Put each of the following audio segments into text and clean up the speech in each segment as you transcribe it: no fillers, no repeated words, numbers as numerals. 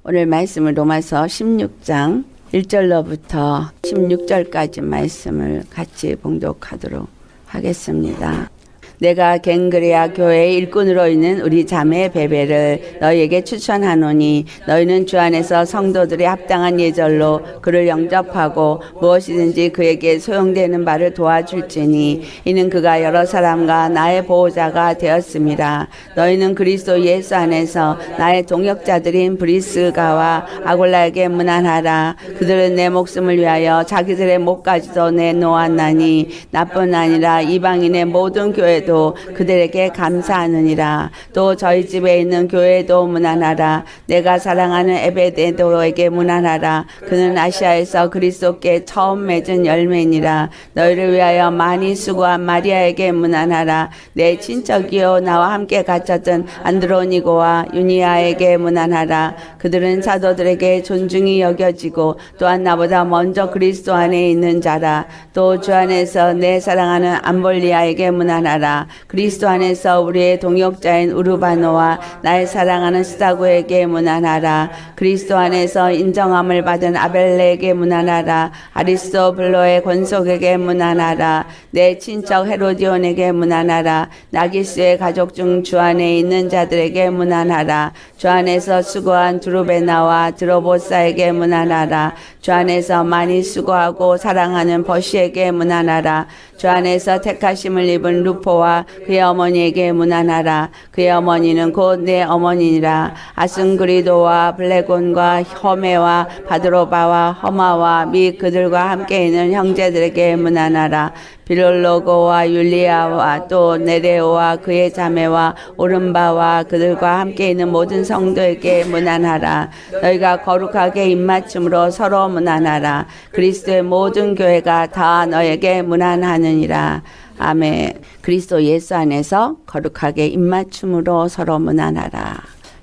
오늘 말씀은 로마서 16장 1절로부터 16절까지 말씀을 같이 봉독하도록 하겠습니다. 내가 갱그레아 교회의 일꾼으로 있는 우리 자매 베베를 너희에게 추천하노니 너희는 주 안에서 성도들이 합당한 예절로 그를 영접하고 무엇이든지 그에게 소용되는 바를 도와줄지니 이는 그가 여러 사람과 나의 보호자가 되었음이라. 너희는 그리스도 예수 안에서 나의 동역자들인 브리스가와 아굴라에게 문안하라. 그들은 내 목숨을 위하여 자기들의 목까지도 내놓았나니 나뿐 아니라 이방인의 모든 교회도 그들에게 감사하느니라. 또 저희 집에 있는 교회도 문안하라. 내가 사랑하는 에베데도에게 문안하라. 그는 아시아에서 그리스도께 처음 맺은 열매니라. 너희를 위하여 많이 수고한 마리아에게 문안하라. 내 친척이요 나와 함께 갇혔던 안드로니고와 유니아에게 문안하라. 그들은 사도들에게 존중이 여겨지고 또한 나보다 먼저 그리스도 안에 있는 자라. 또 주 안에서 내 사랑하는 암볼리아에게 문안하라. 그리스도 안에서 우리의 동역자인 우르바노와 나의 사랑하는 스타고에게 문안하라. 그리스도 안에서 인정함을 받은 아벨레에게 문안하라. 아리스토블로의 권속에게 문안하라. 내 친척 헤로디온에게 문안하라. 나기스의 가족 중 주 안에 있는 자들에게 문안하라. 주 안에서 수고한 두루베나와 드로보사에게 문안하라. 주 안에서 많이 수고하고 사랑하는 버시에게 문안하라. 주 안에서 택하심을 입은 루포와 그의 어머니에게 문안하라. 그의 어머니는 곧 내 어머니니라. 아승그리도와 블레곤과 허메와 바드로바와 허마와 및 그들과 함께 있는 형제들에게 문안하라. 빌롤로고와 율리아와 또 네레오와 그의 자매와 오른바와 그들과 함께 있는 모든 성도에게 문안하라. 너희가 거룩하게 입맞춤으로 서로 문안하라. 그리스도의 모든 교회가 다 너에게 문안하느니라. 아멘. 그리스도 예수 안에서 거룩하게 입맞춤으로 서로 문안하라.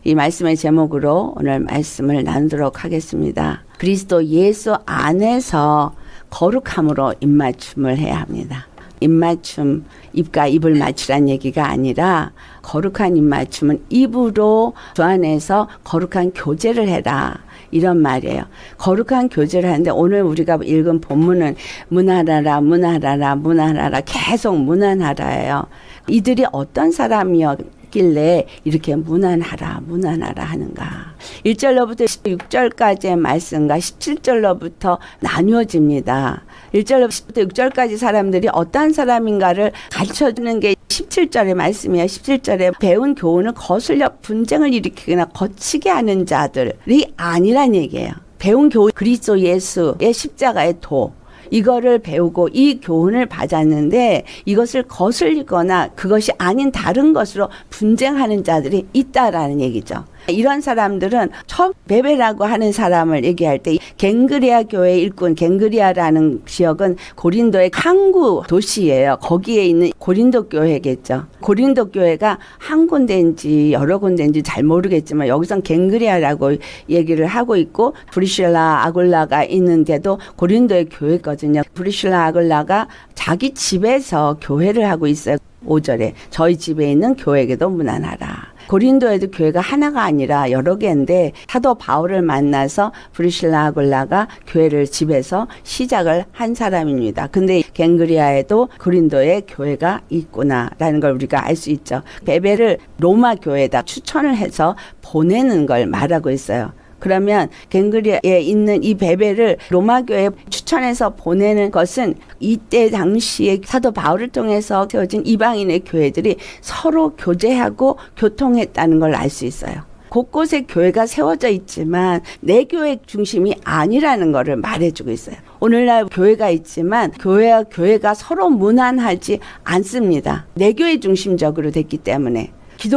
이 말씀의 제목으로 오늘 말씀을 나누도록 하겠습니다. 그리스도 예수 안에서 거룩함으로 입맞춤을 해야 합니다. 입맞춤, 입과 입을 맞추란 얘기가 아니라 거룩한 입맞춤은 입으로 주 안에서 거룩한 교제를 해라. 이런 말이에요. 거룩한 교제를 하는데 오늘 우리가 읽은 본문은 문안하라, 문안하라, 문안하라, 계속 문안하라예요. 이들이 어떤 사람이었길래 이렇게 문안하라, 문안하라 하는가. 1절로부터 6절까지의 말씀과 17절로부터 나뉘어집니다. 1절로부터 6절까지 사람들이 어떠한 사람인가를 가르쳐주는 게 17절의 말씀이에요. 17절에 배운 교훈을 거슬려 분쟁을 일으키거나 거치게 하는 자들이 아니란 얘기예요. 배운 교훈, 그리스도 예수의 십자가의 도, 이거를 배우고 이 교훈을 받았는데 이것을 거슬리거나 그것이 아닌 다른 것으로 분쟁하는 자들이 있다라는 얘기죠. 이런 사람들은 처음 베베라고 하는 사람을 얘기할 때 갱그레아 교회 일꾼, 갱그레아라는 지역은 고린도의 항구 도시예요. 거기에 있는 고린도 교회겠죠. 고린도 교회가 한 군데인지 여러 군데인지 잘 모르겠지만 여기선 갱그레아라고 얘기를 하고 있고 브리실라 아굴라가 있는데도 고린도의 교회거든요. 브리실라 아굴라가 자기 집에서 교회를 하고 있어요. 5절에 저희 집에 있는 교회에게도 문안하라. 고린도에도 교회가 하나가 아니라 여러 개인데 사도 바울을 만나서 브리실라 아굴라가 교회를 집에서 시작을 한 사람입니다. 근데 갱그리아에도 고린도에 교회가 있구나라는 걸 우리가 알 수 있죠. 베베를 로마 교회에다 추천을 해서 보내는 걸 말하고 있어요. 그러면 갱그리아에 있는 이 베베를 로마 교회에 추천해서 보내는 것은 이때 당시에 사도 바울을 통해서 세워진 이방인의 교회들이 서로 교제하고 교통했다는 걸 알 수 있어요. 곳곳에 교회가 세워져 있지만 내 교회 중심이 아니라는 것을 말해주고 있어요. 오늘날 교회가 있지만 교회와 교회가 서로 무난하지 않습니다. 내 교회 중심적으로 됐기 때문에.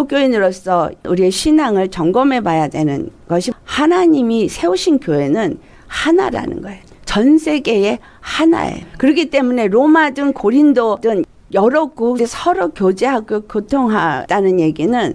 기독교인으로서 우리의 신앙을 점검해 봐야 되는 것이 하나님이 세우신 교회는 하나라는 거예요. 전 세계의 하나예요. 그렇기 때문에 로마든 고린도든 여러 곳에 서로 교제하고 교통하다는 얘기는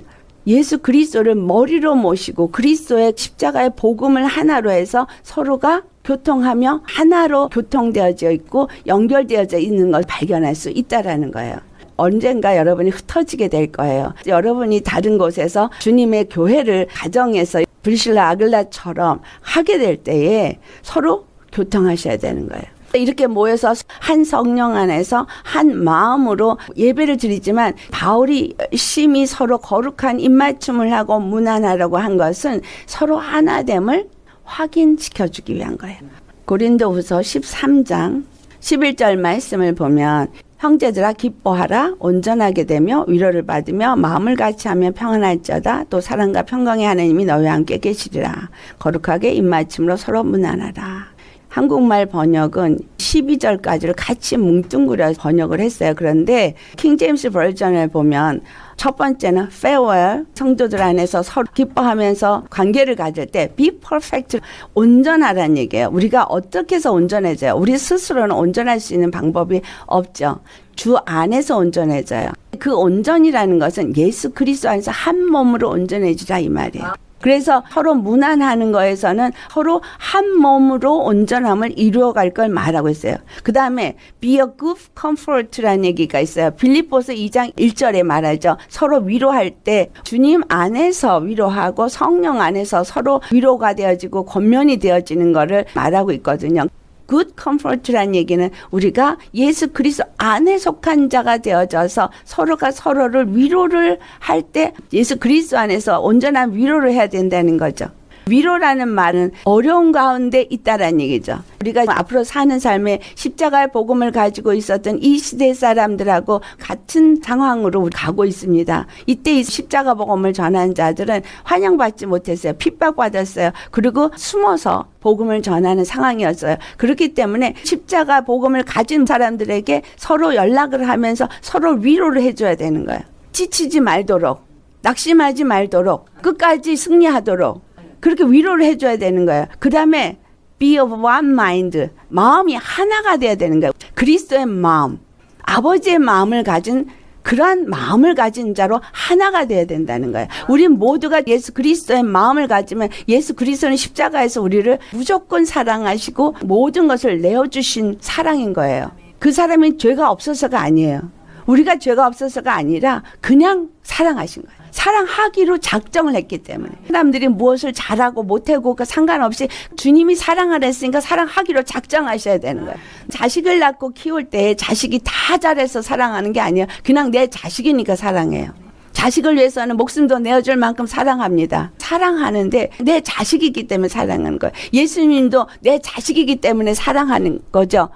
예수 그리스도를 머리로 모시고 그리스도의 십자가의 복음을 하나로 해서 서로가 교통하며 하나로 교통되어져 있고 연결되어져 있는 걸 발견할 수 있다라는 거예요. 언젠가 여러분이 흩어지게 될 거예요. 여러분이 다른 곳에서 주님의 교회를 가정해서 브리실라 아글라처럼 하게 될 때에 서로 교통하셔야 되는 거예요. 이렇게 모여서 한 성령 안에서 한 마음으로 예배를 드리지만 바울이 열심히 서로 거룩한 입맞춤을 하고 문안하라고 한 것은 서로 하나됨을 확인시켜주기 위한 거예요. 고린도후서 13장 11절 말씀을 보면 형제들아 기뻐하라 온전하게 되며 위로를 받으며 마음을 같이하며 평안할지어다 또 사랑과 평강의 하나님이 너희와 함께 계시리라. 거룩하게 입맞춤으로 서로 문안하라. 한국말 번역은 12절까지를 같이 뭉뚱그려 번역을 했어요. 그런데 킹제임스 버전을 보면 첫 번째는 farewell, 성도들 안에서 서로 기뻐하면서 관계를 가질 때 be perfect, 온전하라는 얘기예요. 우리가 어떻게 해서 온전해져요? 우리 스스로는 온전할 수 있는 방법이 없죠. 주 안에서 온전해져요. 그 온전이라는 것은 예수 그리스도 안에서 한 몸으로 온전해지라 이 말이에요. 그래서 서로 문안하는 거에서는 서로 한 몸으로 온전함을 이루어갈 걸 말하고 있어요. 그 다음에 be a good comfort라는 얘기가 있어요. 빌립보서 2장 1절에 말하죠. 서로 위로할 때 주님 안에서 위로하고 성령 안에서 서로 위로가 되어지고 권면이 되어지는 거를 말하고 있거든요. good comfort라는 얘기는 우리가 예수 그리스도 안에 속한 자가 되어져서 서로가 서로를 위로를 할 때 예수 그리스도 안에서 온전한 위로를 해야 된다는 거죠. 위로라는 말은 어려운 가운데 있다라는 얘기죠. 우리가 앞으로 사는 삶에 십자가의 복음을 가지고 있었던 이 시대 사람들하고 같은 상황으로 가고 있습니다. 이때 이 십자가 복음을 전한 자들은 환영받지 못했어요. 핍박받았어요. 그리고 숨어서 복음을 전하는 상황이었어요. 그렇기 때문에 십자가 복음을 가진 사람들에게 서로 연락을 하면서 서로 위로를 해줘야 되는 거예요. 지치지 말도록, 낙심하지 말도록, 끝까지 승리하도록 그렇게 위로를 해줘야 되는 거예요. 그 다음에 be of one mind, 마음이 하나가 돼야 되는 거예요. 그리스도의 마음, 아버지의 마음을 가진 그러한 마음을 가진 자로 하나가 돼야 된다는 거예요. 우리 모두가 예수 그리스도의 마음을 가지면 예수 그리스도는 십자가에서 우리를 무조건 사랑하시고 모든 것을 내어주신 사랑인 거예요. 그 사람이 죄가 없어서가 아니에요. 우리가 죄가 없어서가 아니라 그냥 사랑하신 거예요. 사랑하기로 작정을 했기 때문에 사람들이 무엇을 잘하고 못하고 상관없이 주님이 사랑하라 했으니까 사랑하기로 작정하셔야 되는 거예요. 자식을 낳고 키울 때 자식이 다 잘해서 사랑하는 게 아니에요. 그냥 내 자식이니까 사랑해요. 자식을 위해서는 목숨도 내어줄 만큼 사랑합니다. 사랑하는데 내 자식이기 때문에 사랑하는 거예요. 예수님도 내 자식이기 때문에 사랑하는 거죠.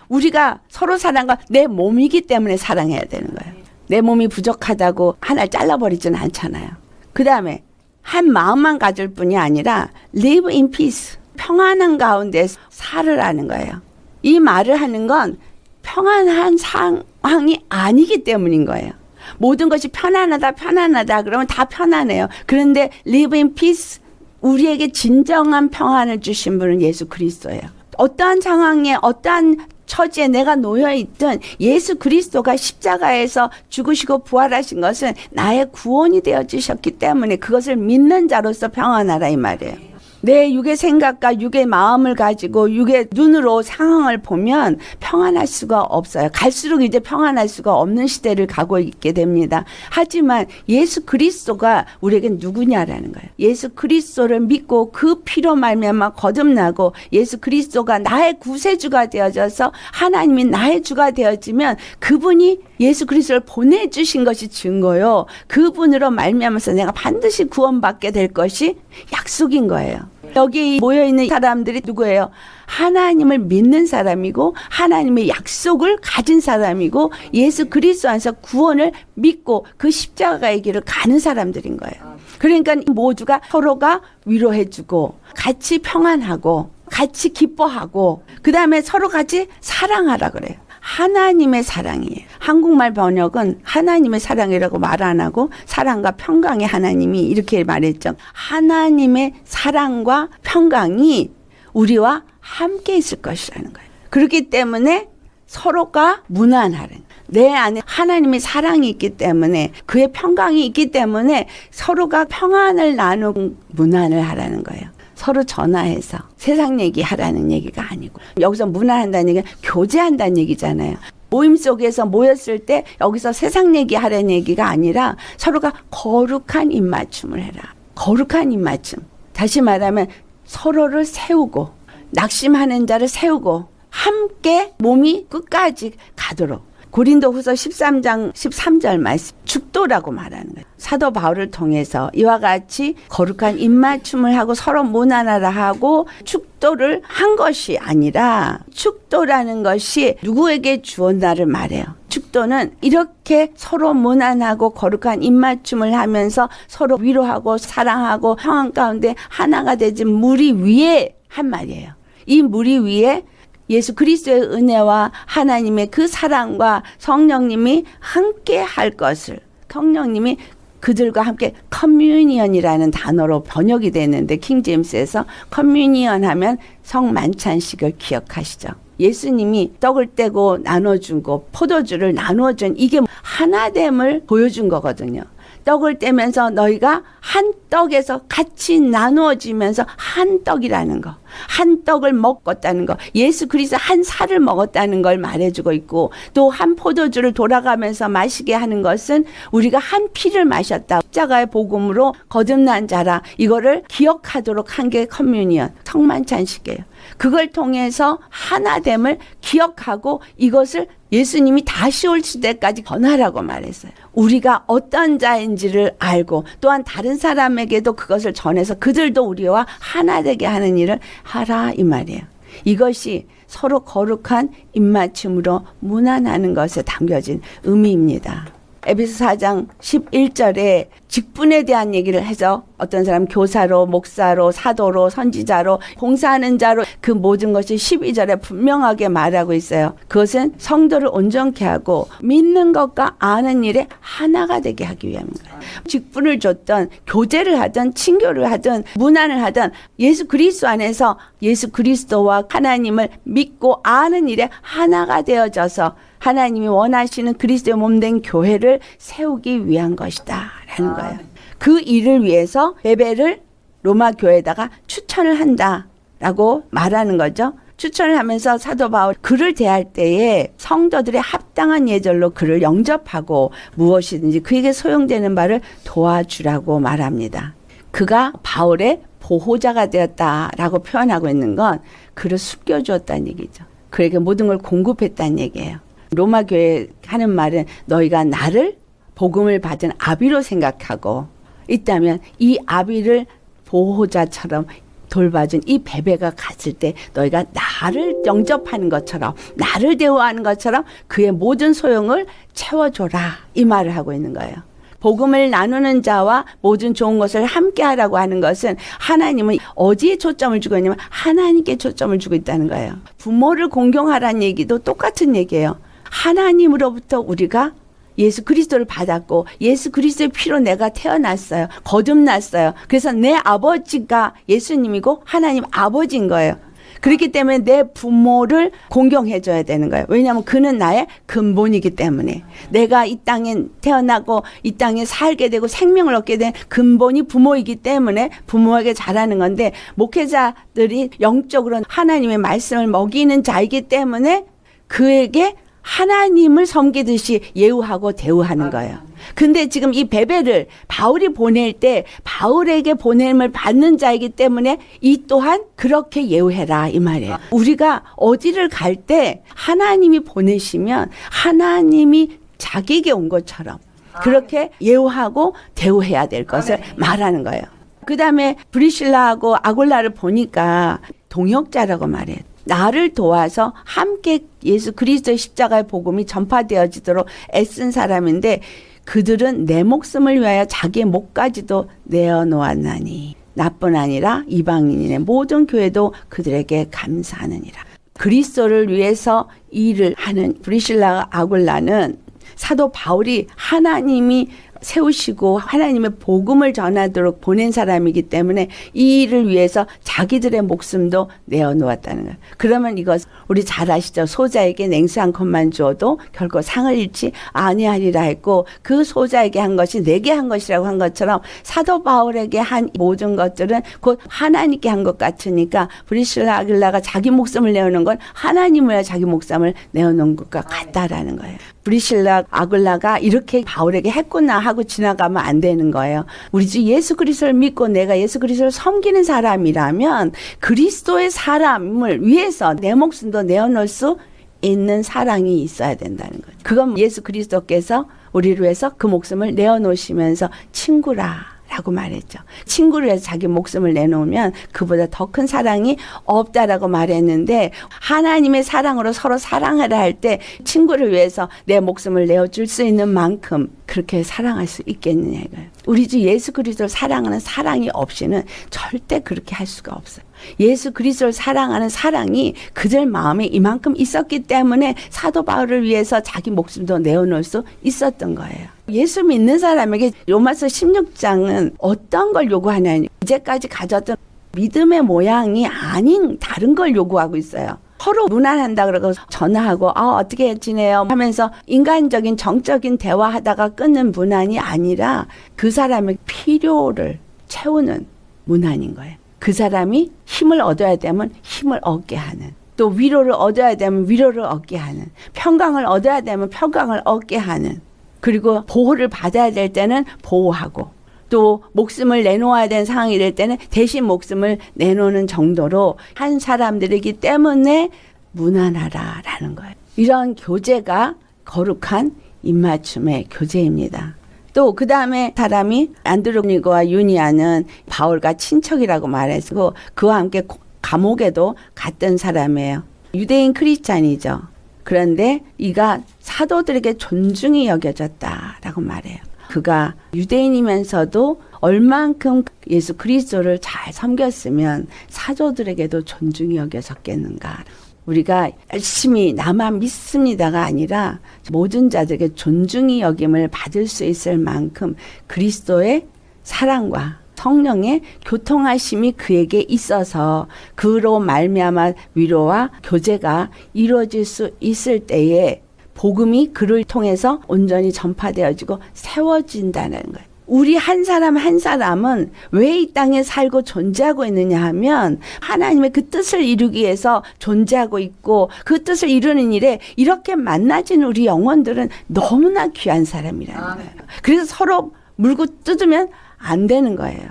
우리가 서로 사랑과 내 몸이기 때문에 사랑해야 되는 거예요. 내 몸이 부족하다고 하나를 잘라버리지는 않잖아요. 그 다음에 한 마음만 가질 뿐이 아니라 live in peace, 평안한 가운데 살으라는 거예요. 이 말을 하는 건 평안한 상황이 아니기 때문인 거예요. 모든 것이 편안하다 그러면 다 편안해요. 그런데 live in peace, 우리에게 진정한 평안을 주신 분은 예수 그리스도예요. 어떠한 상황에 어떠한 처지에 내가 놓여있든 예수 그리스도가 십자가에서 죽으시고 부활하신 것은 나의 구원이 되어주셨기 때문에 그것을 믿는 자로서 평안하라 이 말이에요. 내 육의 생각과 육의 마음을 가지고 육의 눈으로 상황을 보면 평안할 수가 없어요. 갈수록 이제 평안할 수가 없는 시대를 가고 있게 됩니다. 하지만 예수 그리스도가 우리에게 누구냐라는 거예요. 예수 그리스도를 믿고 그 피로 말미암아 거듭나고 예수 그리스도가 나의 구세주가 되어져서 하나님이 나의 주가 되어지면 그분이 예수 그리스도를 보내주신 것이 증거요. 그분으로 말미암아서 내가 반드시 구원받게 될 것이 약속인 거예요. 여기 모여있는 사람들이 누구예요? 하나님을 믿는 사람이고 하나님의 약속을 가진 사람이고 예수 그리스도 안에서 구원을 믿고 그 십자가의 길을 가는 사람들인 거예요. 그러니까 모두가 서로가 위로해주고 같이 평안하고 같이 기뻐하고 그 다음에 서로 같이 사랑하라 그래요. 하나님의 사랑이에요. 한국말 번역은 하나님의 사랑이라고 말 안 하고 사랑과 평강의 하나님이 이렇게 말했죠. 하나님의 사랑과 평강이 우리와 함께 있을 것이라는 거예요. 그렇기 때문에 서로가 무난하는 내 안에 하나님의 사랑이 있기 때문에 그의 평강이 있기 때문에 서로가 평안을 나누고 무난을 하라는 거예요. 서로 전화해서 세상 얘기하라는 얘기가 아니고 여기서 문화한다는 얘기는 교제한다는 얘기잖아요. 모임 속에서 모였을 때 여기서 세상 얘기하라는 얘기가 아니라 서로가 거룩한 입맞춤을 해라. 거룩한 입맞춤. 다시 말하면 서로를 세우고 낙심하는 자를 세우고 함께 몸이 끝까지 가도록. 고린도후서 13장 13절 말씀 축도라고 말하는 거예요. 사도 바울을 통해서 이와 같이 거룩한 입맞춤을 하고 서로 무난하라 하고 축도를 한 것이 아니라 축도라는 것이 누구에게 주었나를 말해요. 축도는 이렇게 서로 무난하고 거룩한 입맞춤을 하면서 서로 위로하고 사랑하고 상황 가운데 하나가 되진 무리 위에 한 말이에요. 이 무리 위에 예수 그리스도의 은혜와 하나님의 그 사랑과 성령님이 함께 할 것을 성령님이 그들과 함께 커뮤니언이라는 단어로 번역이 됐는데 킹제임스에서 커뮤니언 하면 성만찬식을 기억하시죠. 예수님이 떡을 떼고 나눠주고 포도주를 나누어준 이게 하나됨을 보여준 거거든요. 떡을 떼면서 너희가 한 떡에서 같이 나누어지면서 한 떡이라는 거. 한 떡을 먹었다는 거. 예수 그리스도 한 살을 먹었다는 걸 말해주고 있고 또 한 포도주를 돌아가면서 마시게 하는 것은 우리가 한 피를 마셨다. 십자가의 복음으로 거듭난 자라. 이거를 기억하도록 한 게 커뮤니언. 성만찬식이에요. 그걸 통해서 하나됨을 기억하고 이것을 예수님이 다시 올 시대까지 전하라고 말했어요. 우리가 어떤 자인지를 알고 또한 다른 사람에게도 그것을 전해서 그들도 우리와 하나 되게 하는 일을 하라 이 말이에요. 이것이 서로 거룩한 입맞춤으로 문안하는 것에 담겨진 의미입니다. 에베소 4장 11절에 직분에 대한 얘기를 해서 어떤 사람 교사로, 목사로, 사도로, 선지자로, 봉사하는 자로 그 모든 것이 12절에 분명하게 말하고 있어요. 그것은 성도를 온전케 하고 믿는 것과 아는 일에 하나가 되게 하기 위함입니다. 직분을 줬던 교제를 하든 친교를 하든 문안을 하든 예수 그리스도 안에서 예수 그리스도와 하나님을 믿고 아는 일에 하나가 되어져서 하나님이 원하시는 그리스도의 몸된 교회를 세우기 위한 것이다 라는 거예요. 그 일을 위해서 베베를 로마 교회에다가 추천을 한다라고 말하는 거죠. 추천을 하면서 사도 바울 그를 대할 때에 성도들의 합당한 예절로 그를 영접하고 무엇이든지 그에게 소용되는 바를 도와주라고 말합니다. 그가 바울의 보호자가 되었다라고 표현하고 있는 건 그를 숨겨주었다는 얘기죠. 그에게 모든 걸 공급했다는 얘기예요. 로마 교회 하는 말은 너희가 나를 복음을 받은 아비로 생각하고 있다면 이 아비를 보호자처럼 돌봐준 이 베베가 갔을 때 너희가 나를 영접하는 것처럼 나를 대우하는 것처럼 그의 모든 소용을 채워줘라 이 말을 하고 있는 거예요. 복음을 나누는 자와 모든 좋은 것을 함께 하라고 하는 것은 하나님은 어디에 초점을 주고 있냐면 하나님께 초점을 주고 있다는 거예요. 부모를 공경하라는 얘기도 똑같은 얘기예요. 하나님으로부터 우리가 예수 그리스도를 받았고 예수 그리스도의 피로 내가 태어났어요. 거듭났어요. 그래서 내 아버지가 예수님이고 하나님 아버지인 거예요. 그렇기 때문에 내 부모를 공경해줘야 되는 거예요. 왜냐하면 그는 나의 근본이기 때문에 내가 이 땅에 태어나고 이 땅에 살게 되고 생명을 얻게 된 근본이 부모이기 때문에 부모에게 잘하는 건데 목회자들이 영적으로 하나님의 말씀을 먹이는 자이기 때문에 그에게 하나님을 섬기듯이 예우하고 대우하는 거예요. 근데 지금 이 베베를 바울이 보낼 때 바울에게 보냄을 받는 자이기 때문에 이 또한 그렇게 예우해라 이 말이에요. 우리가 어디를 갈 때 하나님이 보내시면 하나님이 자기에게 온 것처럼 그렇게 예우하고 대우해야 될 것을 말하는 거예요. 그 다음에 브리실라하고 아굴라를 보니까 동역자라고 말해요. 나를 도와서 함께 예수 그리스도의 십자가의 복음이 전파되어지도록 애쓴 사람인데 그들은 내 목숨을 위하여 자기의 목까지도 내어놓았나니 나뿐 아니라 이방인의 모든 교회도 그들에게 감사하느니라. 그리스도를 위해서 일을 하는 브리실라와 아굴라는 사도 바울이 하나님이 세우시고 하나님의 복음을 전하도록 보낸 사람이기 때문에 이 일을 위해서 자기들의 목숨도 내어놓았다는 거예요. 그러면 이거 우리 잘 아시죠? 소자에게 냉수 한 컵만 주어도 결코 상을 잃지 아니하리라 했고 그 소자에게 한 것이 내게 한 것이라고 한 것처럼 사도 바울에게 한 모든 것들은 곧 하나님께 한 것 같으니까 브리실라 아굴라가 자기 목숨을 내어놓은 건 하나님을 자기 목숨을 내어놓은 것과 같다라는 거예요. 브리실라 아굴라가 이렇게 바울에게 했구나 하고 지나가면 안 되는 거예요. 우리 주 예수 그리스도를 믿고 내가 예수 그리스도를 섬기는 사람이라면 그리스도의 사람을 위해서 내 목숨도 내어놓을 수 있는 사랑이 있어야 된다는 거죠. 그건 예수 그리스도께서 우리를 위해서 그 목숨을 내어놓으시면서 친구라 라고 말했죠. 친구를 위해서 자기 목숨을 내놓으면 그보다 더 큰 사랑이 없다라고 말했는데 하나님의 사랑으로 서로 사랑하라 할 때 친구를 위해서 내 목숨을 내어줄 수 있는 만큼 그렇게 사랑할 수 있겠느냐 이거예요. 우리 주 예수 그리스도를 사랑하는 사랑이 없이는 절대 그렇게 할 수가 없어요. 예수 그리스도를 사랑하는 사랑이 그들 마음에 이만큼 있었기 때문에 사도 바울을 위해서 자기 목숨도 내어놓을 수 있었던 거예요. 예수 믿는 사람에게 로마서 16장은 어떤 걸 요구하냐니 이제까지 가졌던 믿음의 모양이 아닌 다른 걸 요구하고 있어요. 서로 무난한다 그러고 전화하고 어떻게 지내요 하면서 인간적인 정적인 대화하다가 끊는 무난이 아니라 그 사람의 필요를 채우는 무난인 거예요. 그 사람이 힘을 얻어야 되면 힘을 얻게 하는, 또 위로를 얻어야 되면 위로를 얻게 하는, 평강을 얻어야 되면 평강을 얻게 하는, 그리고 보호를 받아야 될 때는 보호하고 또 목숨을 내놓아야 되는 상황이 될 때는 대신 목숨을 내놓는 정도로 한 사람들이기 때문에 무난하라라는 거예요. 이런 교제가 거룩한 입맞춤의 교제입니다. 또 그 다음에 사람이 안드로니고와 유니아는 바울과 친척이라고 말했고 그와 함께 감옥에도 갔던 사람이에요. 유대인 크리스찬이죠. 그런데 이가 사도들에게 존중이 여겨졌다라고 말해요. 그가 유대인이면서도 얼만큼 예수 그리스도를 잘 섬겼으면 사도들에게도 존중이 여겨졌겠는가. 우리가 열심히 나만 믿습니다가 아니라 모든 자들에게 존중이 여김을 받을 수 있을 만큼 그리스도의 사랑과 성령의 교통하심이 그에게 있어서 그로 말미암아 위로와 교제가 이루어질 수 있을 때에 복음이 그를 통해서 온전히 전파되어지고 세워진다는 거예요. 우리 한 사람 한 사람은 왜 이 땅에 살고 존재하고 있느냐 하면 하나님의 그 뜻을 이루기 위해서 존재하고 있고 그 뜻을 이루는 일에 이렇게 만나진 우리 영혼들은 너무나 귀한 사람이라는 거예요. 그래서 서로 물고 뜯으면 안 되는 거예요.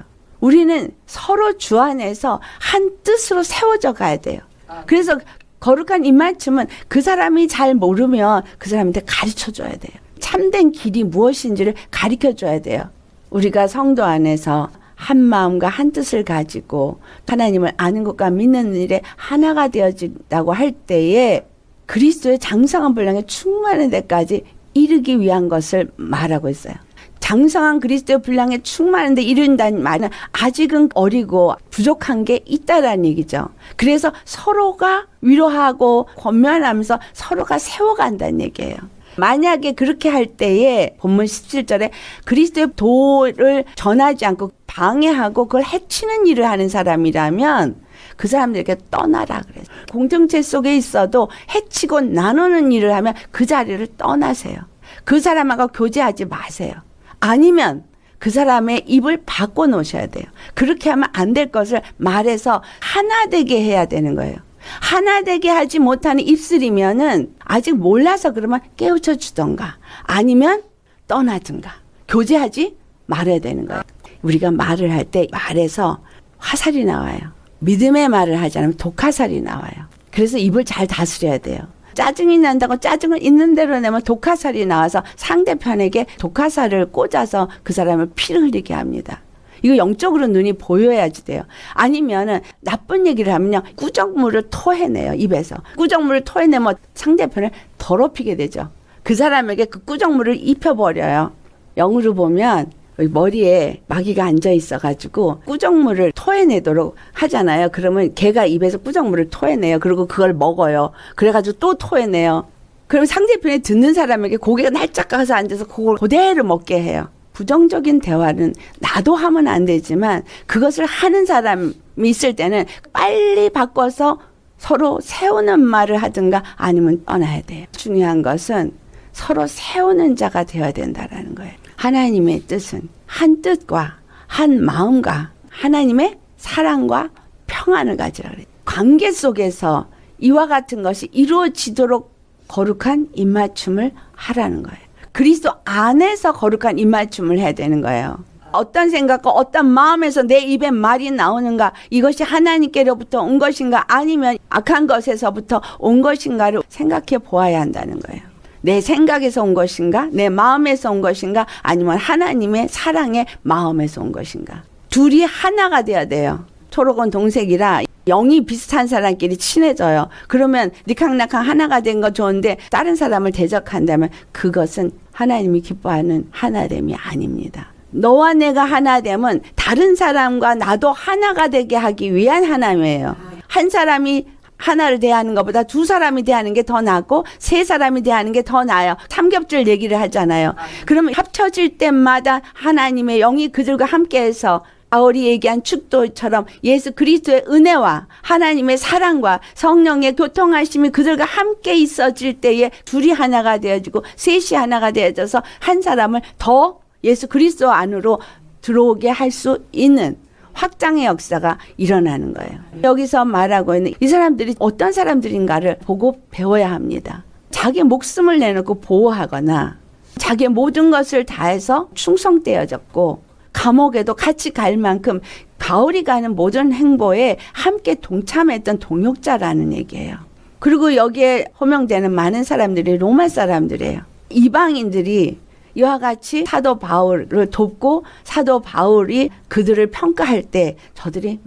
우리는 서로 주 안에서 한 뜻으로 세워져 가야 돼요. 그래서 거룩한 입맞춤은 그 사람이 잘 모르면 그 사람한테 가르쳐줘야 돼요. 참된 길이 무엇인지를 가르쳐줘야 돼요. 우리가 성도 안에서 한 마음과 한 뜻을 가지고 하나님을 아는 것과 믿는 일에 하나가 되어진다고 할 때에 그리스도의 장성한 분량에 충만한 데까지 이르기 위한 것을 말하고 있어요. 장성한 그리스도의 분량에 충만한 데 이른다는 말은 아직은 어리고 부족한 게 있다라는 얘기죠. 그래서 서로가 위로하고 권면하면서 서로가 세워간다는 얘기예요. 만약에 그렇게 할 때에 본문 17절에 그리스도의 도를 전하지 않고 방해하고 그걸 해치는 일을 하는 사람이라면 그 사람들에게 떠나라 그래요. 공동체 속에 있어도 해치고 나누는 일을 하면 그 자리를 떠나세요. 그 사람하고 교제하지 마세요. 아니면 그 사람의 입을 바꿔놓으셔야 돼요. 그렇게 하면 안 될 것을 말해서 하나 되게 해야 되는 거예요. 하나 되게 하지 못하는 입술이면은 아직 몰라서 그러면 깨우쳐 주던가 아니면 떠나든가 교제하지 말아야 되는 거예요. 우리가 말을 할 때 말에서 화살이 나와요. 믿음의 말을 하지 않으면 독화살이 나와요. 그래서 입을 잘 다스려야 돼요. 짜증이 난다고 짜증을 있는 대로 내면 독화살이 나와서 상대편에게 독화살을 꽂아서 그 사람을 피를 흘리게 합니다. 이거 영적으로 눈이 보여야지 돼요. 아니면은 나쁜 얘기를 하면요. 꾸정물을 토해내요. 입에서. 꾸정물을 토해내면 상대편을 더럽히게 되죠. 그 사람에게 그 꾸정물을 입혀버려요. 영으로 보면 머리에 마귀가 앉아 있어가지고 꾸정물을 토해내도록 하잖아요. 그러면 걔가 입에서 꾸정물을 토해내요. 그리고 그걸 먹어요. 그래가지고 또 토해내요. 그럼 상대편에 듣는 사람에게 고개가 날짝 가서 앉아서 그걸 그대로 먹게 해요. 부정적인 대화는 나도 하면 안 되지만 그것을 하는 사람 있을 때는 빨리 바꿔서 서로 세우는 말을 하든가 아니면 떠나야 돼요. 중요한 것은 서로 세우는 자가 되어야 된다라는 거예요. 하나님의 뜻은 한 뜻과 한 마음과 하나님의 사랑과 평안을 가지라 그래요. 관계 속에서 이와 같은 것이 이루어지도록 거룩한 입맞춤을 하라는 거예요. 그리스도 안에서 거룩한 입맞춤을 해야 되는 거예요. 어떤 생각과 어떤 마음에서 내 입에 말이 나오는가, 이것이 하나님께로부터 온 것인가 아니면 악한 것에서부터 온 것인가를 생각해 보아야 한다는 거예요. 내 생각에서 온 것인가, 내 마음에서 온 것인가, 아니면 하나님의 사랑의 마음에서 온 것인가. 둘이 하나가 돼야 돼요. 초록은 동색이라 영이 비슷한 사람끼리 친해져요. 그러면 니캉나캉 하나가 된 거 좋은데 다른 사람을 대적한다면 그것은 하나님이 기뻐하는 하나됨이 아닙니다. 너와 내가 하나됨은 다른 사람과 나도 하나가 되게 하기 위한 하나님이에요. 한 사람이 하나를 대하는 것보다 두 사람이 대하는 게 더 낫고 세 사람이 대하는 게 더 나아요. 삼겹줄 얘기를 하잖아요. 그러면 합쳐질 때마다 하나님의 영이 그들과 함께해서 바울이 얘기한 축도처럼 예수 그리스도의 은혜와 하나님의 사랑과 성령의 교통하심이 그들과 함께 있어질 때에 둘이 하나가 되어지고 셋이 하나가 되어져서 한 사람을 더 예수 그리스도 안으로 들어오게 할 수 있는 확장의 역사가 일어나는 거예요. 여기서 말하고 있는 이 사람들이 어떤 사람들인가를 보고 배워야 합니다. 자기 목숨을 내놓고 보호하거나 자기의 모든 것을 다해서 충성되어졌고 감옥에도 같이 갈 만큼 바울이 가는 모든 행보에 함께 동참했던 동역자라는 얘기예요. 그리고 여기에 호명되는 많은 사람들이 로마 사람들이에요. 이방인들이 이와 같이 사도 바울을 돕고 사도 바울이 그들을 평가할 때 저들이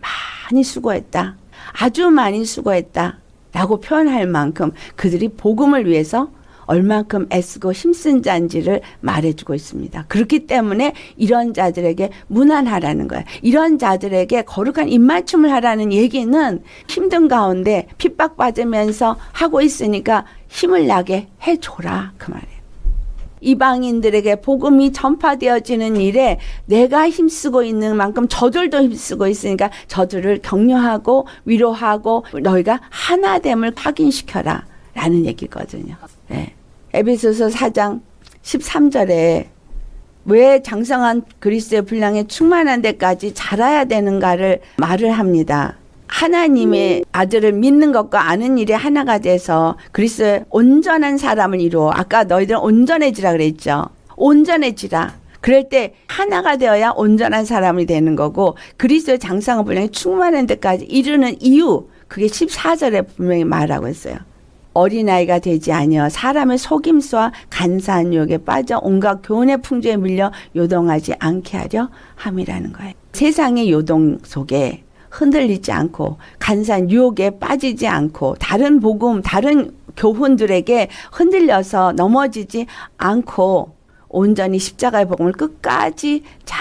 많이 수고했다. 아주 많이 수고했다. 라고 표현할 만큼 그들이 복음을 위해서 얼만큼 애쓰고 힘쓴 자인지를 말해주고 있습니다. 그렇기 때문에 이런 자들에게 무난하라는 거예요. 이런 자들에게 거룩한 입맞춤을 하라는 얘기는 힘든 가운데 핍박받으면서 하고 있으니까 힘을 나게 해줘라 그 말이에요. 이방인들에게 복음이 전파되어지는 일에 내가 힘쓰고 있는 만큼 저들도 힘쓰고 있으니까 저들을 격려하고 위로하고 너희가 하나됨을 확인시켜라 라는 얘기거든요. 네. 에베소서 4장 13절에 왜 장성한 그리스도의 분량에 충만한 데까지 자라야 되는가를 말을 합니다. 하나님의 아들을 믿는 것과 아는 일이 하나가 돼서 그리스도의 온전한 사람을 이루어. 아까 너희들은 온전해지라 그랬죠. 온전해지라. 그럴 때 하나가 되어야 온전한 사람이 되는 거고 그리스도의 장성한 분량에 충만한 데까지 이르는 이유, 그게 14절에 분명히 말하고 있어요. 어린아이가 되지 아니여 사람의 속임수와 간사한 유혹에 빠져 온갖 교훈의 풍조에 밀려 요동하지 않게 하려 함이라는 거예요. 세상의 요동 속에 흔들리지 않고 간사한 유혹에 빠지지 않고 다른 복음, 다른 교훈들에게 흔들려서 넘어지지 않고 온전히 십자가의 복음을 끝까지 잘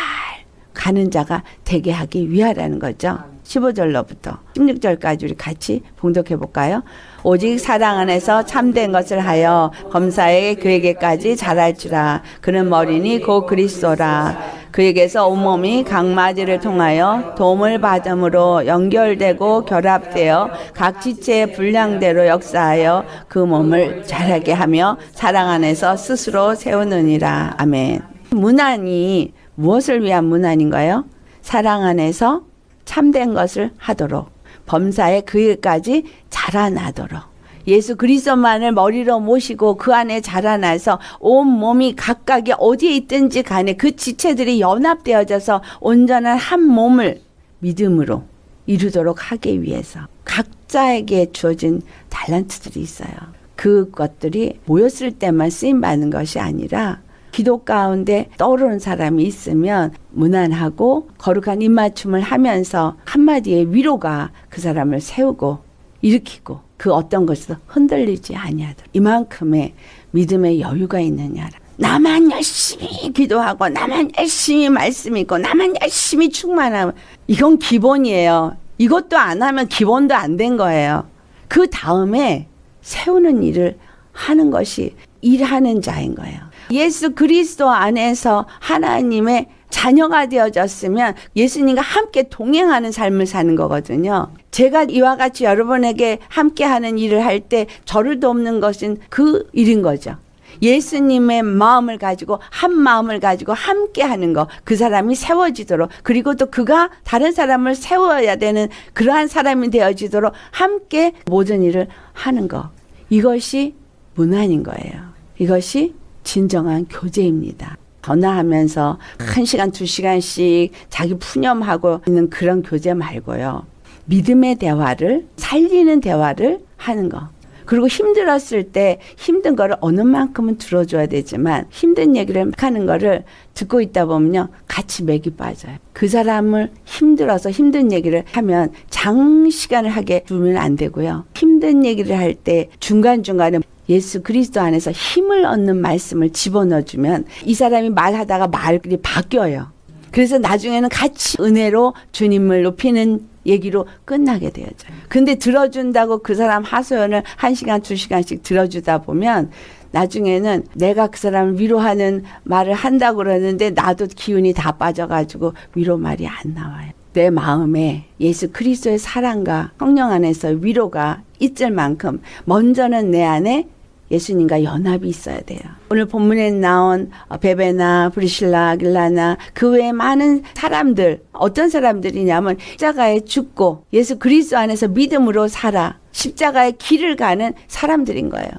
가는 자가 되게 하기 위하라는 거죠. 15절로부터 16절까지 우리 같이 봉독해 볼까요? 오직 사랑 안에서 참된 것을 하여 범사에 그에게까지 자랄지라. 그는 머리니 곧 그리스도라. 그에게서 온몸이 각마디를 통하여 도움을 받음으로 연결되고 결합되어 각 지체의 분량대로 역사하여 그 몸을 자라게 하며 사랑 안에서 스스로 세우느니라. 아멘. 문안이 무엇을 위한 문안인가요? 사랑 안에서 참된 것을 하도록, 범사에 그에까지 자라나도록, 예수 그리스도만을 머리로 모시고 그 안에 자라나서 온 몸이 각각이 어디에 있든지 간에 그 지체들이 연합되어져서 온전한 한 몸을 믿음으로 이루도록 하기 위해서 각자에게 주어진 달란트들이 있어요. 그것들이 모였을 때만 쓰임받는 것이 아니라 기도 가운데 떠오르는 사람이 있으면 무난하고 거룩한 입맞춤을 하면서 한마디의 위로가 그 사람을 세우고 일으키고 그 어떤 것에도 흔들리지 아니하도록 이만큼의 믿음의 여유가 있느냐라. 나만 열심히 기도하고 나만 열심히 말씀 읽고 나만 열심히 충만하면 이건 기본이에요. 이것도 안 하면 기본도 안 된 거예요. 그 다음에 세우는 일을 하는 것이 일하는 자인 거예요. 예수 그리스도 안에서 하나님의 자녀가 되어졌으면 예수님과 함께 동행하는 삶을 사는 거거든요. 제가 이와 같이 여러분에게 함께하는 일을 할 때 저를 돕는 것은 그 일인 거죠. 예수님의 마음을 가지고 한 마음을 가지고 함께하는 거, 그 사람이 세워지도록, 그리고 또 그가 다른 사람을 세워야 되는 그러한 사람이 되어지도록 함께 모든 일을 하는 거, 이것이 문안인 거예요. 이것이 진정한 교제입니다. 전화하면서 1시간, 2시간씩 자기 푸념하고 있는 그런 교제 말고요. 믿음의 대화를, 살리는 대화를 하는 거. 그리고 힘들었을 때 힘든 거를 어느 만큼은 들어줘야 되지만 힘든 얘기를 하는 거를 듣고 있다 보면요. 같이 맥이 빠져요. 그 사람을 힘들어서 힘든 얘기를 하면 장시간을 하게 두면 안 되고요. 힘든 얘기를 할 때 중간중간에 예수 그리스도 안에서 힘을 얻는 말씀을 집어넣어주면 이 사람이 말하다가 말이 바뀌어요. 그래서 나중에는 같이 은혜로 주님을 높이는 얘기로 끝나게 되어져요. 근데 들어준다고 그 사람 하소연을 1시간, 2시간씩 들어주다 보면 나중에는 내가 그 사람을 위로하는 말을 한다고 그러는데 나도 기운이 다 빠져가지고 위로 말이 안 나와요. 내 마음에 예수 그리스도의 사랑과 성령 안에서 위로가 있을 만큼 먼저는 내 안에 예수님과 연합이 있어야 돼요. 오늘 본문에 나온 베베나 브리실라 아길라나 그 외에 많은 사람들, 어떤 사람들이냐면 십자가에 죽고 예수 그리스도 안에서 믿음으로 살아 십자가의 길을 가는 사람들인 거예요.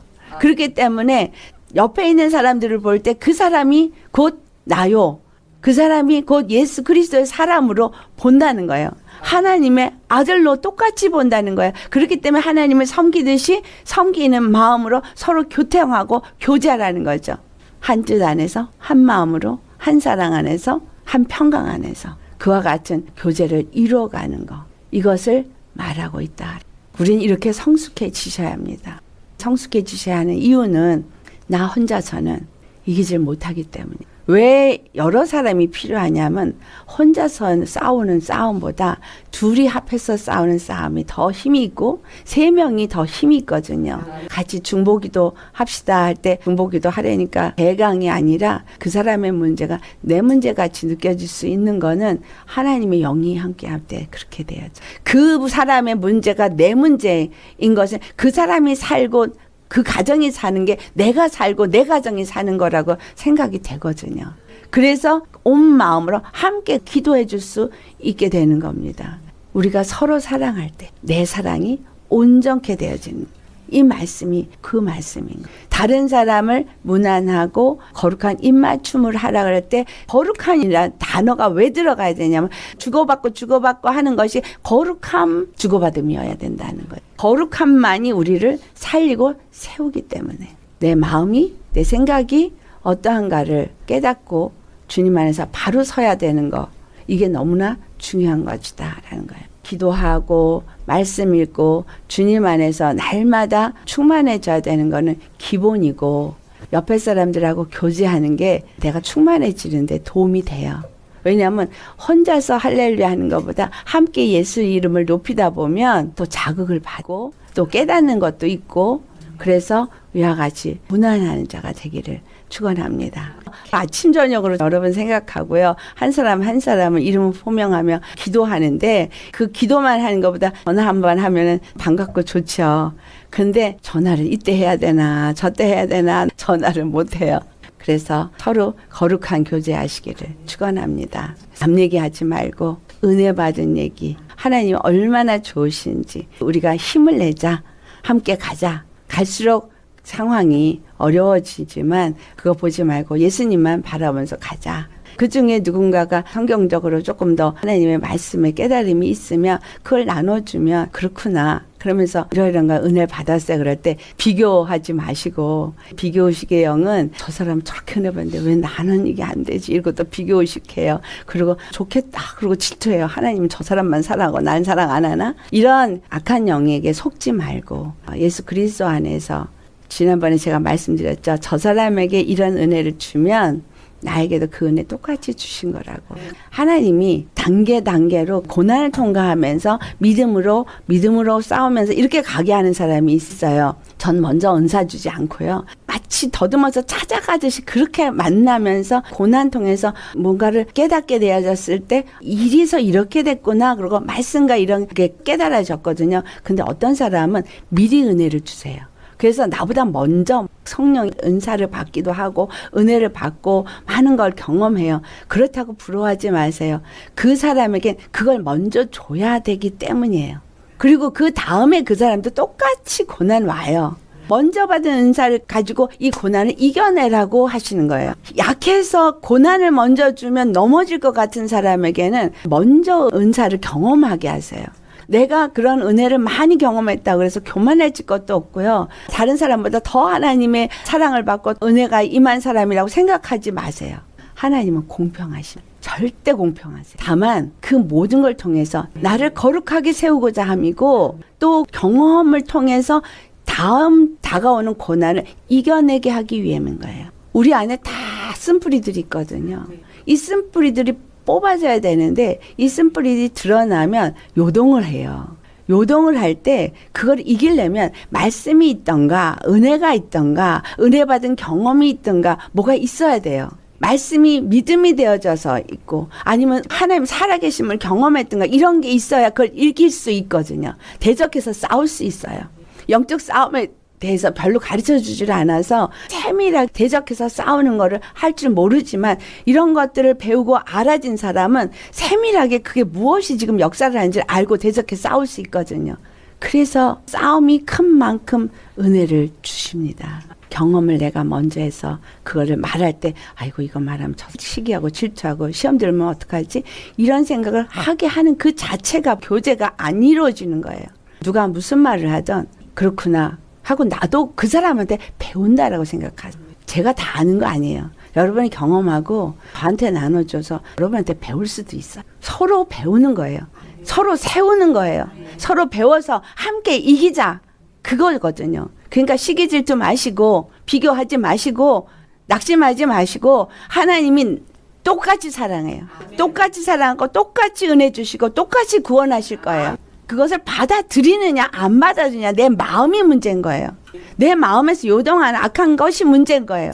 그렇기 때문에 옆에 있는 사람들을 볼 때 그 사람이 곧 나요. 그 사람이 곧 예수 그리스도의 사람으로 본다는 거예요. 하나님의 아들로 똑같이 본다는 거예요. 그렇기 때문에 하나님을 섬기듯이 섬기는 마음으로 서로 교통하고 교제하라는 거죠. 한 뜻 안에서, 한 마음으로, 한 사랑 안에서, 한 평강 안에서 그와 같은 교제를 이루어가는 거. 이것을 말하고 있다. 우리는 이렇게 성숙해지셔야 합니다. 성숙해지셔야 하는 이유는 나 혼자서는 이기질 못하기 때문이에요. 왜 여러 사람이 필요하냐면 혼자서 싸우는 싸움보다 둘이 합해서 싸우는 싸움이 더 힘이 있고 3명이 더 힘이 있거든요. 같이 중보기도 합시다 할 때 중보기도 하려니까 대강이 아니라 그 사람의 문제가 내 문제같이 느껴질 수 있는 거는 하나님의 영이 함께할 때 그렇게 돼야죠. 그 사람의 문제가 내 문제인 것은 그 사람이 살고 그 가정이 사는 게 내가 살고 내 가정이 사는 거라고 생각이 되거든요. 그래서 온 마음으로 함께 기도해 줄 수 있게 되는 겁니다. 우리가 서로 사랑할 때 내 사랑이 온전케 되어지는 이 말씀이 그 말씀인 거예요. 다른 사람을 무난하고 거룩한 입맞춤을 하라 그럴 때 거룩한이라는 단어가 왜 들어가야 되냐면 주고받고 하는 것이 거룩함 주고받음이어야 된다는 거예요. 거룩함만이 우리를 살리고 세우기 때문에 내 마음이 내 생각이 어떠한가를 깨닫고 주님 안에서 바로 서야 되는 거, 이게 너무나 중요한 것이다라는 거예요. 기도하고 말씀 읽고 주님 안에서 날마다 충만해져야 되는 거는 기본이고 옆에 사람들하고 교제하는 게 내가 충만해지는데 도움이 돼요. 왜냐하면 혼자서 할렐루야 하는 것보다 함께 예수 이름을 높이다 보면 또 자극을 받고 또 깨닫는 것도 있고 그래서 이와 같이 무난한 자가 되기를 축원합니다. 아침 저녁으로 여러분 생각하고요. 한 사람 한 사람을 이름을 포명하며 기도하는데 그 기도만 하는 것보다 전화 한번 하면은 반갑고 좋죠. 근데 전화를 이때 해야 되나 저때 해야 되나 전화를 못 해요. 그래서 서로 거룩한 교제하시기를 축원합니다. 남 얘기하지 말고 은혜 받은 얘기, 하나님 얼마나 좋으신지 우리가 힘을 내자, 함께 가자. 갈수록 상황이 어려워지지만 그거 보지 말고 예수님만 바라보면서 가자. 그 중에 누군가가 성경적으로 조금 더 하나님의 말씀에 깨달음이 있으면 그걸 나눠주면 그렇구나. 그러면서 이런 거 은혜를 받았어요. 그럴 때 비교하지 마시고, 비교의식의 영은 저 사람 저렇게 은혜 받는데 왜 나는 이게 안 되지? 이러고 또 비교의식해요. 그리고 좋겠다. 그리고 질투해요. 하나님은 저 사람만 사랑하고 난 사랑 안 하나? 이런 악한 영에게 속지 말고 예수 그리스도 안에서 지난번에 제가 말씀드렸죠. 저 사람에게 이런 은혜를 주면 나에게도 그 은혜 똑같이 주신 거라고. 하나님이 단계로 고난을 통과하면서 믿음으로 싸우면서 이렇게 가게 하는 사람이 있어요. 전 먼저 은사 주지 않고요. 마치 더듬어서 찾아가듯이 그렇게 만나면서 고난 통해서 뭔가를 깨닫게 되어졌을 때 이래서 이렇게 됐구나. 그리고 말씀과 이런 게 깨달아졌거든요. 근데 어떤 사람은 미리 은혜를 주세요. 그래서 나보다 먼저 성령 은사를 받기도 하고 은혜를 받고 많은 걸 경험해요. 그렇다고 부러워하지 마세요. 그 사람에게 그걸 먼저 줘야 되기 때문이에요. 그리고 그 다음에 그 사람도 똑같이 고난 와요. 먼저 받은 은사를 가지고 이 고난을 이겨내라고 하시는 거예요. 약해서 고난을 먼저 주면 넘어질 것 같은 사람에게는 먼저 은사를 경험하게 하세요. 내가 그런 은혜를 많이 경험했다고 그래서 교만해질 것도 없고요. 다른 사람보다 더 하나님의 사랑을 받고 은혜가 임한 사람이라고 생각하지 마세요. 하나님은 공평하십니다. 절대 공평하세요. 다만 그 모든 걸 통해서 나를 거룩하게 세우고자 함이고 또 경험을 통해서 다음 다가오는 고난을 이겨내게 하기 위함인 거예요. 우리 안에 다 쓴뿌리들이 있거든요. 이 쓴뿌리들이 뽑아져야 되는데 이 쓴뿌리들이 드러나면 요동을 해요. 요동을 할 때 그걸 이기려면 말씀이 있던가 은혜가 있던가 은혜 받은 경험이 있던가 뭐가 있어야 돼요. 말씀이 믿음이 되어져서 있고 아니면 하나님 살아계심을 경험했던가 이런 게 있어야 그걸 이길 수 있거든요. 대적해서 싸울 수 있어요. 영적 싸움에 대해서 별로 가르쳐주질 않아서 세밀하게 대적해서 싸우는 거를 할 줄 모르지만 이런 것들을 배우고 알아진 사람은 세밀하게 그게 무엇이 지금 역사를 하는지 알고 대적해서 싸울 수 있거든요. 그래서 싸움이 큰 만큼 은혜를 주십니다. 경험을 내가 먼저 해서 그거를 말할 때 아이고 이거 말하면 저 시기하고 질투하고 시험 들면 어떡하지? 이런 생각을 하게 하는 그 자체가 교제가 안 이루어지는 거예요. 누가 무슨 말을 하든 그렇구나 하고 나도 그 사람한테 배운다라고 생각하죠. 제가 다 아는 거 아니에요. 여러분이 경험하고 저한테 나눠줘서 여러분한테 배울 수도 있어요. 서로 배우는 거예요. 서로 세우는 거예요. 서로 배워서 함께 이기자. 그거거든요. 그러니까 시기 질투 마시고 비교하지 마시고 낙심하지 마시고 하나님이 똑같이 사랑해요. 똑같이 사랑하고 똑같이 은혜 주시고 똑같이 구원하실 거예요. 그것을 받아들이느냐 안 받아들이냐 내 마음이 문제인 거예요. 내 마음에서 요동하는 악한 것이 문제인 거예요.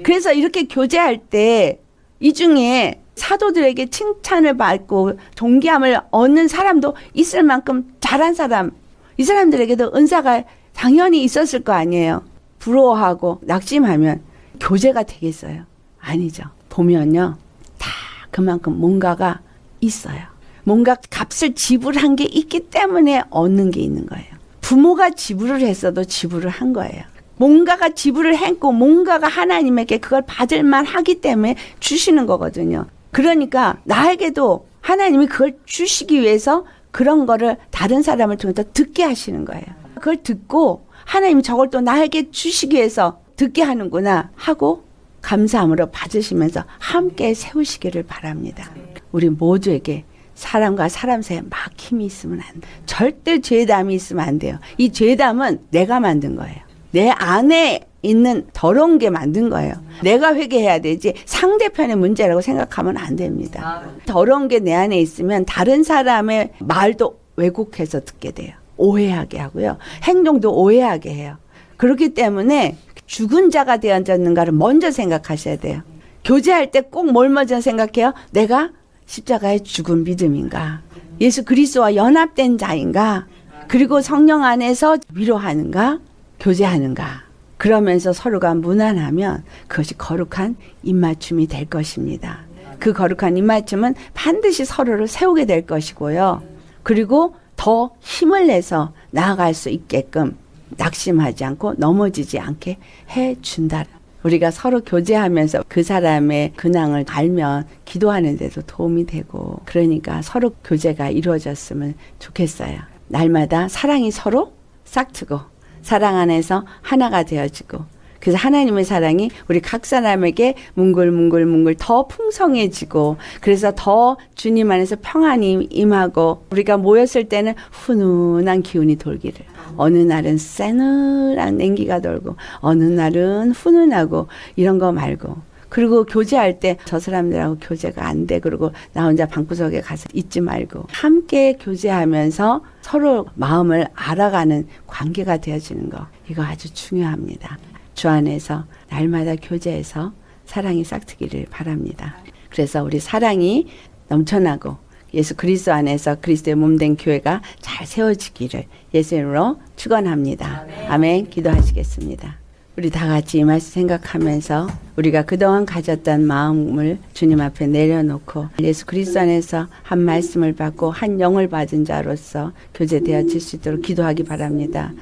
그래서 이렇게 교제할 때 이 중에 사도들에게 칭찬을 받고 존귀함을 얻는 사람도 있을 만큼 잘한 사람, 이 사람들에게도 은사가 당연히 있었을 거 아니에요. 부러워하고 낙심하면 교제가 되겠어요? 아니죠. 보면요. 다 그만큼 뭔가가 있어요. 뭔가 값을 지불한 게 있기 때문에 얻는 게 있는 거예요. 부모가 지불을 했어도 지불을 한 거예요. 뭔가가 지불을 했고 뭔가가 하나님에게 그걸 받을 만하기 때문에 주시는 거거든요. 그러니까 나에게도 하나님이 그걸 주시기 위해서 그런 거를 다른 사람을 통해서 듣게 하시는 거예요. 그걸 듣고 하나님이 저걸 또 나에게 주시기 위해서 듣게 하는구나 하고 감사함으로 받으시면서 함께 세우시기를 바랍니다. 우리 모두에게 사람과 사람 사이에 막힘이 있으면 안 돼요. 절대 죄담이 있으면 안 돼요. 이 죄담은 내가 만든 거예요. 내 안에 있는 더러운 게 만든 거예요. 내가 회개해야 되지 상대편의 문제라고 생각하면 안 됩니다. 더러운 게 내 안에 있으면 다른 사람의 말도 왜곡해서 듣게 돼요. 오해하게 하고요. 행동도 오해하게 해요. 그렇기 때문에 죽은 자가 되어졌는가를 먼저 생각하셔야 돼요. 교제할 때 꼭 뭘 먼저 생각해요? 내가 십자가의 죽은 믿음인가? 예수 그리스도와 연합된 자인가? 그리고 성령 안에서 위로하는가? 교제하는가? 그러면서 서로가 무난하면 그것이 거룩한 입맞춤이 될 것입니다. 그 거룩한 입맞춤은 반드시 서로를 세우게 될 것이고요. 그리고 더 힘을 내서 나아갈 수 있게끔 낙심하지 않고 넘어지지 않게 해준다. 우리가 서로 교제하면서 그 사람의 근황을 알면 기도하는 데도 도움이 되고 그러니까 서로 교제가 이루어졌으면 좋겠어요. 날마다 사랑이 서로 싹트고 사랑 안에서 하나가 되어지고 그래서 하나님의 사랑이 우리 각 사람에게 뭉글뭉글 더 풍성해지고 그래서 더 주님 안에서 평안이 임하고 우리가 모였을 때는 훈훈한 기운이 돌기를 어느 날은 싸늘한 냉기가 돌고 어느 날은 훈훈하고 이런 거 말고 그리고 교제할 때 저 사람들하고 교제가 안 돼. 그리고 나 혼자 방구석에 가서 있지 말고 함께 교제하면서 서로 마음을 알아가는 관계가 되어지는 거. 이거 아주 중요합니다. 주 안에서 날마다 교제해서 사랑이 싹트기를 바랍니다. 그래서 우리 사랑이 넘쳐나고 예수 그리스도 안에서 그리스도의 몸된 교회가 잘 세워지기를 예수님으로 축원합니다. 아멘. 기도하시겠습니다. 우리 다 같이 이 말씀 생각하면서 우리가 그동안 가졌던 마음을 주님 앞에 내려놓고 예수 그리스도 안에서 한 말씀을 받고 한 영을 받은 자로서 교제되어질 수 있도록 기도하기 바랍니다.